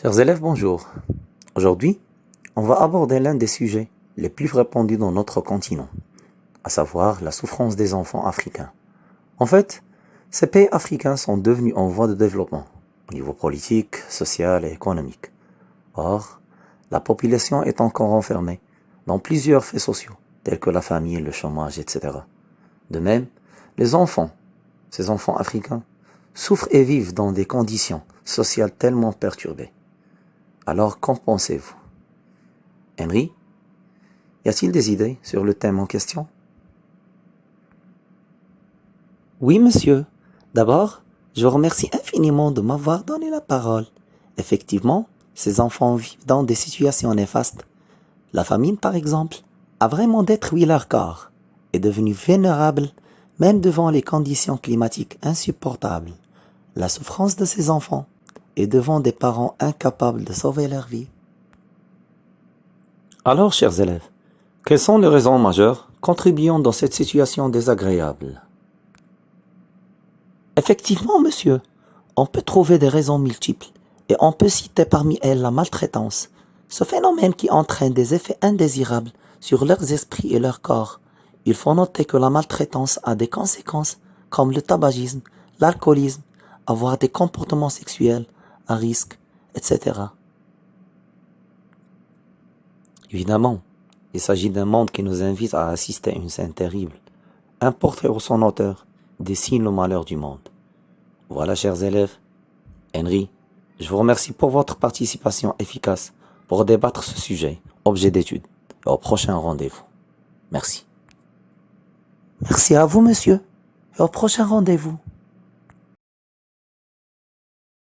Chers élèves, bonjour. Aujourd'hui, on va aborder l'un des sujets les plus répandus dans notre continent, à savoir la souffrance des enfants africains. En fait, ces pays africains sont devenus en voie de développement, au niveau politique, social et économique. Or, la population est encore enfermée dans plusieurs faits sociaux, tels que la famine, le chômage, etc. De même, les enfants, ces enfants africains, souffrent et vivent dans des conditions sociales tellement perturbées. Alors, qu'en pensez-vous? Henry, y a-t-il des idées sur le thème en question? Oui, monsieur. D'abord, je vous remercie infiniment de m'avoir donné la parole. Effectivement, ces enfants vivent dans des situations néfastes. La famine, par exemple, a vraiment détruit leur corps, est devenue vulnérable même devant les conditions climatiques insupportables. La souffrance de ces enfants est devant des parents incapables de sauver leur vie. Alors, chers élèves, quelles sont les raisons majeures contribuant dans cette situation désagréable? Effectivement, monsieur, on peut trouver des raisons multiples et on peut citer parmi elles la maltraitance, ce phénomène qui entraîne des effets indésirables sur leurs esprits et leur corps. Il faut noter que la maltraitance a des conséquences comme le tabagisme, l'alcoolisme, avoir des comportements sexuels à risque, etc. Évidemment, il s'agit d'un monde qui nous invite à assister à une scène terrible. Un portrait ou son auteur dessine le malheur du monde. Voilà, chers élèves. Henry, je vous remercie pour votre participation efficace pour débattre ce sujet, objet d'étude, et au prochain rendez-vous. Merci. Merci à vous, monsieur, et au prochain rendez-vous.